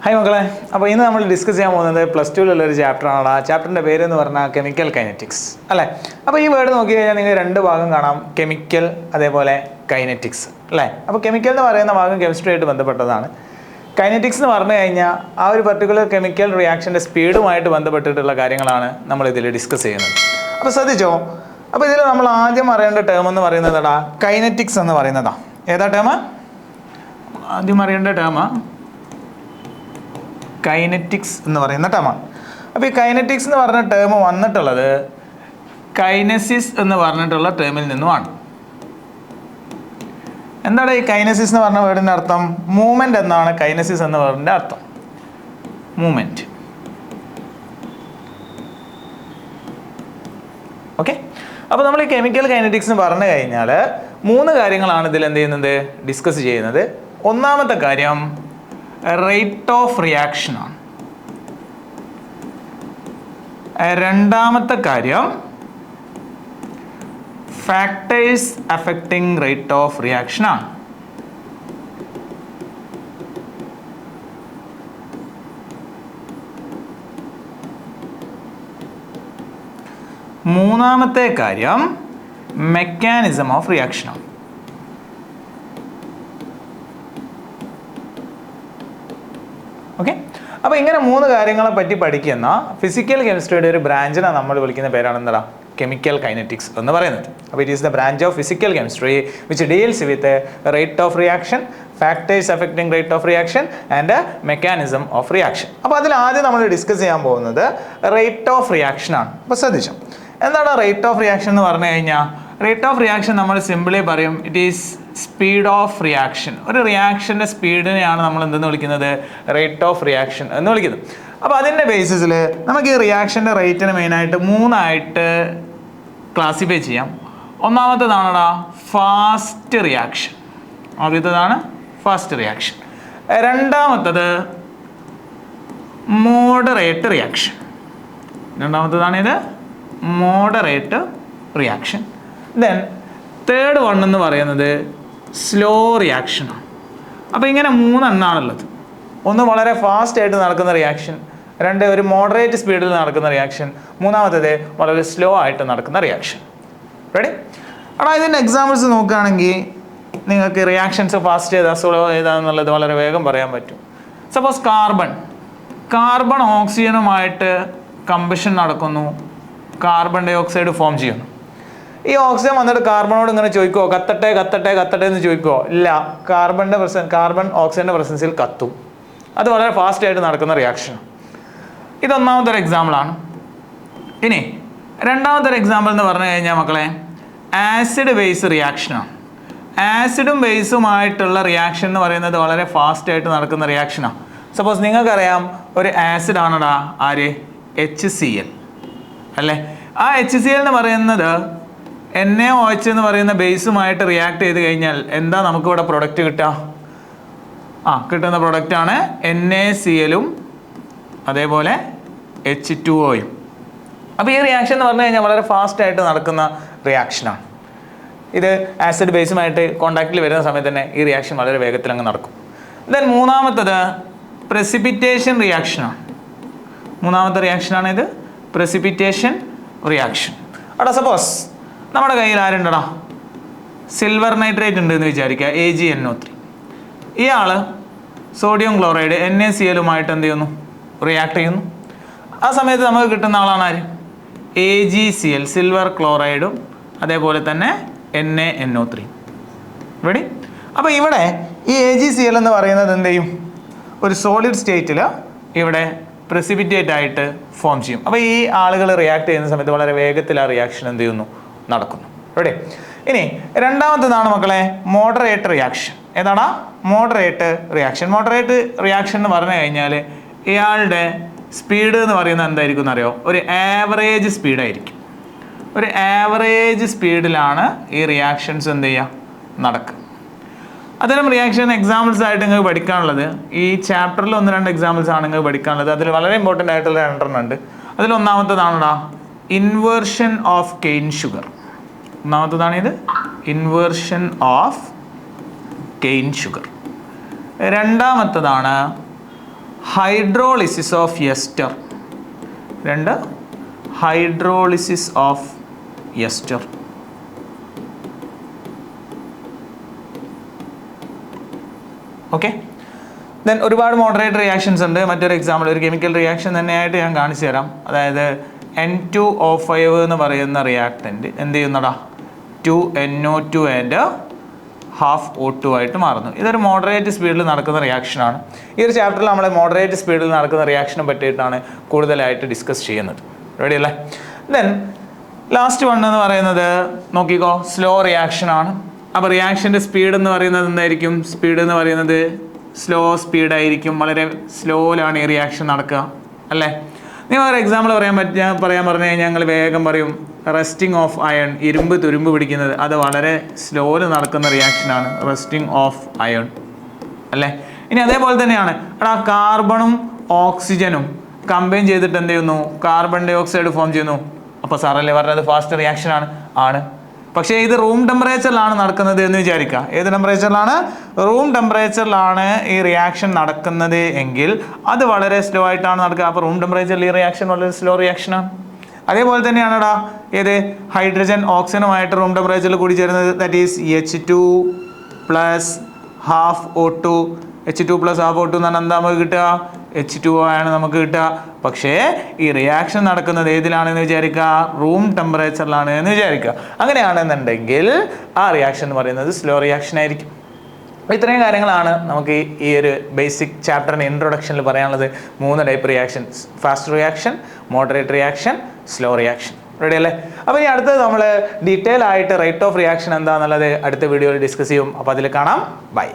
Hi മക്കളെ, അപ്പോൾ ഇന്ന് നമ്മൾ ഡിസ്കസ് ചെയ്യാൻ പോകുന്നത് +2 ചാപ്റ്ററാണ്. ആ ചാപ്റ്ററിൻ്റെ പേര് എന്ന് പറഞ്ഞാൽ കെമിക്കൽ കൈനറ്റിക്സ് അല്ലേ. അപ്പോൾ ഈ വേർഡ് നോക്കി കഴിഞ്ഞാൽ നിങ്ങൾ രണ്ട് ഭാഗം കാണാം, കെമിക്കൽ അതേപോലെ കൈനറ്റിക്സ് അല്ലേ. അപ്പോൾ കെമിക്കൽ എന്ന് പറയുന്ന ഭാഗം കെമിസ്ട്രിയായിട്ട് ബന്ധപ്പെട്ടതാണ്. കൈനറ്റിക്സ് എന്ന് പറഞ്ഞു കഴിഞ്ഞാൽ ആ ഒരു പർട്ടിക്കുലർ കെമിക്കൽ റിയാക്ഷൻ്റെ സ്പീഡുമായിട്ട് ബന്ധപ്പെട്ടിട്ടുള്ള കാര്യങ്ങളാണ് നമ്മൾ ഇതിൽ ഡിസ്കസ് ചെയ്യുന്നത്. അപ്പോൾ ശ്രദ്ധിച്ചോ, അപ്പോൾ ഇതിൽ നമ്മൾ ആദ്യം അറിയേണ്ട ടേം എന്ന് പറയുന്നതാ കൈനറ്റിക്സ് എന്ന് പറയുന്നതാ. ഏതാ ടേം? ആദ്യം അറിയേണ്ട ടേം കൈനറ്റിക്സ് എന്ന് പറയുന്ന ടേമാണ്. അപ്പോൾ ഈ കൈനറ്റിക്സ് എന്ന് പറഞ്ഞ ടേം വന്നിട്ടുള്ളത് കൈനസിസ് എന്ന് പറഞ്ഞിട്ടുള്ള ടേമിൽ നിന്നുമാണ്. എന്താണ് ഈ കൈനസിസ് എന്ന് പറഞ്ഞ വേർഡിൻ്റെ അർത്ഥം? മൂവ്മെൻറ്റ് എന്നാണ് കൈനസിസ് എന്ന വേർഡിൻ്റെ അർത്ഥം. മൂവ്മെൻറ്റ്. ഓക്കെ, അപ്പോൾ നമ്മൾ ഈ കെമിക്കൽ കൈനറ്റിക്സ് എന്ന് പറഞ്ഞു കഴിഞ്ഞാൽ 3 കാര്യങ്ങളാണ് ഇതിൽ എന്ത് ചെയ്യുന്നത്, ഡിസ്കസ് ചെയ്യുന്നത്. ഒന്നാമത്തെ കാര്യം റേറ്റ് ഓഫ് റിയാക്ഷൻ ആണ്. രണ്ടാമത്തെ കാര്യം factors affecting rate of reaction ആണ്. മൂന്നാമത്തെ കാര്യം മെക്കാനിസം ഓഫ് റിയാക്ഷൻ ആണ്. ഓക്കെ, അപ്പോൾ ഇങ്ങനെ 3 കാര്യങ്ങളെ പറ്റി പഠിക്കുന്ന ഫിസിക്കൽ കെമിസ്ട്രിയുടെ ഒരു ബ്രാഞ്ചിനെ നമ്മൾ വിളിക്കുന്ന പേരാണ് എന്താ, കെമിക്കൽ കൈനറ്റിക്സ് എന്ന് പറയുന്നത്. അപ്പോൾ it is the branch of physical chemistry which deals with rate of reaction, factors affecting rate of reaction and mechanism of reaction. അപ്പോൾ അതിൽ ആദ്യം നമ്മൾ ഡിസ്കസ് ചെയ്യാൻ പോകുന്നത് റേറ്റ് ഓഫ് റിയാക്ഷൻ ആണ്. അപ്പോൾ ശ്രദ്ധിച്ചു, എന്താണ് റേറ്റ് ഓഫ് റിയാക്ഷൻ എന്ന് പറഞ്ഞു കഴിഞ്ഞാൽ, റേറ്റ് ഓഫ് റിയാക്ഷൻ നമ്മൾ സിമ്പിളി പറയും it is speed of reaction. ഒരു റിയാക്ഷൻ്റെ സ്പീഡിനെയാണ് നമ്മൾ എന്തെന്ന് വിളിക്കുന്നത്, റേറ്റ് ഓഫ് റിയാക്ഷൻ എന്ന് വിളിക്കുന്നത്. അപ്പോൾ അതിൻ്റെ ബേസിസിൽ നമുക്ക് ഈ റിയാക്ഷൻ്റെ റേറ്റിനെ മെയിനായിട്ട് 3 ആയിട്ട് ക്ലാസിഫൈ ചെയ്യാം. ഒന്നാമത്തേതാണടാ ഫാസ്റ്റ് റിയാക്ഷൻ. ആദ്യത്തേതാണ് ഫാസ്റ്റ് റിയാക്ഷൻ. രണ്ടാമത്തത് മോഡറേറ്റ് റിയാക്ഷൻ. രണ്ടാമത്തേതാണിത് moderate reaction. Then third one എന്ന് പറയുന്നത് സ്ലോ റിയാക്ഷനാണ്. അപ്പോൾ ഇങ്ങനെ 3 എണ്ണാണുള്ളത്. ഒന്ന് വളരെ ഫാസ്റ്റ് ആയിട്ട് നടക്കുന്ന റിയാക്ഷൻ, 2 ഒരു മോഡറേറ്റ് സ്പീഡിൽ നടക്കുന്ന റിയാക്ഷൻ, മൂന്നാമത്തേത് വളരെ സ്ലോ ആയിട്ട് നടക്കുന്ന റിയാക്ഷൻ. റെഡി? അവിടെ ഇതിൻ്റെ എക്സാമ്പിൾസ് നോക്കുകയാണെങ്കിൽ നിങ്ങൾക്ക് റിയാക്ഷൻസ് ഫാസ്റ്റ് ഏതാ സ്ലോ ഏതാന്നുള്ളത് വളരെ വേഗം പറയാൻ പറ്റും. സപ്പോസ് കാർബൺ ഓക്സിജനുമായിട്ട് കമ്പഷൻ നടക്കുന്നു, കാർബൺ ഡൈ ഓക്സൈഡ് ഫോം ചെയ്യുന്നു. ഈ ഓക്സിജൻ വന്നിട്ട് കാർബണോട് ഇങ്ങനെ ചോദിക്കുമോ കത്തട്ടെ കത്തട്ടെ കത്തട്ടെ എന്ന് ചോദിക്കുമോ? ഇല്ല. കാർബൺ ഓക്സിജൻ്റെ പ്രസൻസിൽ കത്തും. അത് വളരെ ഫാസ്റ്റ് ആയിട്ട് നടക്കുന്ന റിയാക്ഷൻ. ഇതൊന്നാമത്തെ ഒരു എക്സാമ്പിളാണ്. ഇനി രണ്ടാമത്തെ ഒരു എക്സാമ്പിൾ എന്ന് പറഞ്ഞു കഴിഞ്ഞാൽ മക്കളെ ആസിഡ് ബേസ് റിയാക്ഷനാണ്. ആസിഡും ബേസുമായിട്ടുള്ള റിയാക്ഷൻ എന്ന് പറയുന്നത് വളരെ ഫാസ്റ്റ് ആയിട്ട് നടക്കുന്ന റിയാക്ഷനാണ്. സപ്പോസ് നിങ്ങൾക്കറിയാം ഒരു ആസിഡ് ആണടാ ആര്, HCl അല്ലേ. ആ HCl എന്ന് പറയുന്നത് NaOH എന്ന് പറയുന്ന ബേസുമായിട്ട് റിയാക്ട് ചെയ്ത് കഴിഞ്ഞാൽ എന്താ നമുക്കിവിടെ പ്രൊഡക്റ്റ് കിട്ടുക? കിട്ടുന്ന പ്രൊഡക്റ്റാണ് NaClഉം അതേപോലെ H2Oയും. അപ്പോൾ ഈ റിയാക്ഷൻ എന്ന് പറഞ്ഞു കഴിഞ്ഞാൽ വളരെ ഫാസ്റ്റ് ആയിട്ട് നടക്കുന്ന റിയാക്ഷനാണ്. ഇത് ആസിഡ് ബേസുമായിട്ട് കോണ്ടാക്റ്റിൽ വരുന്ന സമയത്ത് തന്നെ ഈ റിയാക്ഷൻ വളരെ വേഗത്തിൽ അങ്ങ് നടക്കും. ദെൻ മൂന്നാമത്തത് പ്രസിപ്പിറ്റേഷൻ റിയാക്ഷനാണ്. മൂന്നാമത്തെ റിയാക്ഷനാണ് ഇത് പ്രസിപ്പിറ്റേഷൻ റിയാക്ഷൻ. അവിടെ സപ്പോസ് നമ്മുടെ കയ്യിൽ ആരുണ്ടടാ, സിൽവർ നൈട്രേറ്റ് ഉണ്ട് എന്ന് വിചാരിക്കുക, AgNO3. ഇയാൾ സോഡിയം ക്ലോറൈഡ് NaClയുമായിട്ട് എന്ത് ചെയ്യുന്നു, റിയാക്ട് ചെയ്യുന്നു. ആ സമയത്ത് നമുക്ക് കിട്ടുന്ന ആളാണ് ആര്, AgCl, സിൽവർ ക്ലോറൈഡും അതേപോലെ തന്നെ NaNO3. റെഡി? അപ്പോൾ ഇവിടെ ഈ AgCl എന്ന് പറയുന്നത് എന്ത് ചെയ്യും, ഒരു സോളിഡ് സ്റ്റേറ്റിൽ ഇവിടെ പ്രസിപ്പിറ്റേറ്റ് ആയിട്ട് ഫോം ചെയ്യും. അപ്പോൾ ഈ ആളുകൾ റിയാക്ട് ചെയ്യുന്ന സമയത്ത് വളരെ വേഗത്തിൽ ആ റിയാക്ഷൻ എന്ത് ചെയ്യുന്നു, നടക്കുന്നു. റെഡി? ഇനി രണ്ടാമത്തേതാണ് മക്കളെ മോഡറേറ്റ് റിയാക്ഷൻ. ഏതാടാ മോഡറേറ്റ് റിയാക്ഷൻ? മോഡറേറ്റ് റിയാക്ഷൻ എന്ന് പറഞ്ഞു കഴിഞ്ഞാൽ ഇയാളുടെ സ്പീഡ് എന്ന് പറയുന്നത് എന്തായിരിക്കും എന്നറിയോ, ഒരു ആവറേജ് സ്പീഡായിരിക്കും. ഒരു ആവറേജ് സ്പീഡിലാണ് ഈ റിയാക്ഷൻസ് എന്ത് ചെയ്യുക, നടക്കുക. അത്തരം റിയാക്ഷൻ എക്സാമ്പിൾസ് ആയിട്ട് നിങ്ങൾക്ക് പഠിക്കാനുള്ളത് ഈ ചാപ്റ്ററിൽ 1-2 എക്സാമ്പിൾസ് ആണ് നിങ്ങൾക്ക് പഠിക്കാനുള്ളത്. അതിൽ വളരെ ഇമ്പോർട്ടൻ്റ് ആയിട്ടുള്ള 2 ഉണ്ട്. അതിൽ ഒന്നാമത്തേതാണടാ ഇൻവേർഷൻ ഓഫ് കെയിൻ ഷുഗർ. ഒന്നാമത്തേതാണിത് ഇൻവേർഷൻ ഓഫ് കെയിൻ ഷുഗർ. രണ്ടാമത്തേതാണ് ഹൈഡ്രോളിസിസ് ഓഫ് എസ്റ്റർ. രണ്ട് hydrolysis of ester. Okay. Then ഒരുപാട് മോഡറേറ്റ് റിയാക്ഷൻസ് ഉണ്ട്. മറ്റൊരു എക്സാമ്പിൾ ഒരു കെമിക്കൽ റിയാക്ഷൻ തന്നെയായിട്ട് ഞാൻ കാണിച്ചു തരാം. അതായത് N2O5 എന്ന് പറയുന്ന റിയാക്ടൻറ്റ് എന്ത് ചെയ്യുന്നടാ 2NO2 ആൻഡ് ഹാഫ് O2 ആയിട്ട് മാറുന്നു. ഇതൊരു മോഡറേറ്റ് സ്പീഡിൽ നടക്കുന്ന റിയാക്ഷനാണ്. ഈ ഒരു ചാപ്റ്ററിൽ നമ്മൾ മോഡറേറ്റ് സ്പീഡിൽ നടക്കുന്ന റിയാക്ഷനെ പറ്റിയിട്ടാണ് കൂടുതലായിട്ട് ഡിസ്കസ് ചെയ്യുന്നത്. റെഡി അല്ലേ? ദെൻ ലാസ്റ്റ് വൺ എന്ന് പറയുന്നത് നോക്കിക്കോ, സ്ലോ റിയാക്ഷൻ ആണ്. അപ്പോൾ റിയാക്ഷൻ്റെ സ്പീഡ് എന്ന് പറയുന്നത് എന്തായിരിക്കും? സ്പീഡ് എന്ന് പറയുന്നത് സ്ലോ സ്പീഡായിരിക്കും. വളരെ സ്ലോയിലാണ് ഈ റിയാക്ഷൻ നടക്കുക അല്ലേ? നിങ്ങൾ ഒരു എക്സാമ്പിൾ പറയാൻ പറഞ്ഞു കഴിഞ്ഞാൽ ഞങ്ങൾ വേഗം പറയും റസ്റ്റിംഗ് ഓഫ് അയൺ, ഇരുമ്പ് തുരുമ്പ് പിടിക്കുന്നത്. അത് വളരെ സ്ലോയിൽ നടക്കുന്ന റിയാക്ഷനാണ് റസ്റ്റിംഗ് ഓഫ് അയൺ അല്ലേ? ഇനി അതേപോലെ തന്നെയാണ് കാർബണും ഓക്സിജനും കമ്പൈൻ ചെയ്തിട്ട് എന്ത് ചെയ്യുന്നു? കാർബൺ ഡൈ ഓക്സൈഡ് ഫോം ചെയ്യുന്നു. അപ്പോൾ സാറല്ലേ പറഞ്ഞത് ഫാസ്റ്റ് റിയാക്ഷനാണ് ആണ്. പക്ഷേ ഇത് റൂം ടെമ്പറേച്ചറിലാണ് നടക്കുന്നത് എന്ന് വിചാരിക്കുക. ഏത് ടെമ്പറേച്ചറിലാണ്? റൂം ടെമ്പറേച്ചറിലാണ് ഈ റിയാക്ഷൻ നടക്കുന്നത് എങ്കിൽ അത് വളരെ സ്ലോ ആയിട്ടാണ് നടക്കുക. അപ്പോൾ റൂം ടെമ്പറേച്ചറിൽ ഈ റിയാക്ഷൻ വളരെ സ്ലോ റിയാക്ഷനാണ്. അതേപോലെ തന്നെയാണെടാ ഏത് ഹൈഡ്രജൻ ഓക്സിജനുമായിട്ട് റൂം ടെമ്പറേച്ചറിൽ കൂടി ചേരുന്നത്. That is H2 plus half O2. H2 plus half O2 എന്ന് പറഞ്ഞാൽ എന്താ നമുക്ക് കിട്ടുക? H2O ആണ് നമുക്ക് കിട്ടുക. പക്ഷേ ഈ റിയാക്ഷൻ നടക്കുന്നത് ഏതിലാണെന്ന് വിചാരിക്കുക? റൂം ടെമ്പറേച്ചറിലാണ് എന്ന് വിചാരിക്കുക. അങ്ങനെയാണെന്നുണ്ടെങ്കിൽ ആ റിയാക്ഷൻ എന്ന് പറയുന്നത് സ്ലോ റിയാക്ഷൻ ആയിരിക്കും. ഇത്രയും കാര്യങ്ങളാണ് നമുക്ക് ഈ ഒരു ബേസിക് ചാപ്റ്ററിൻ്റെ ഇൻട്രൊഡക്ഷനിൽ പറയാനുള്ളത്. 3 type reactions: fast reaction, moderate reaction, slow reaction. Ready അല്ലേ? അപ്പോൾ ഇനി അടുത്തത് നമ്മൾ ഡീറ്റെയിൽ ആയിട്ട് റേറ്റ് ഓഫ് റിയാക്ഷൻ എന്താണെന്നുള്ളത് അടുത്ത വീഡിയോയിൽ ഡിസ്കസ് ചെയ്യും. അപ്പോൾ അതിൽ കാണാം. ബൈ.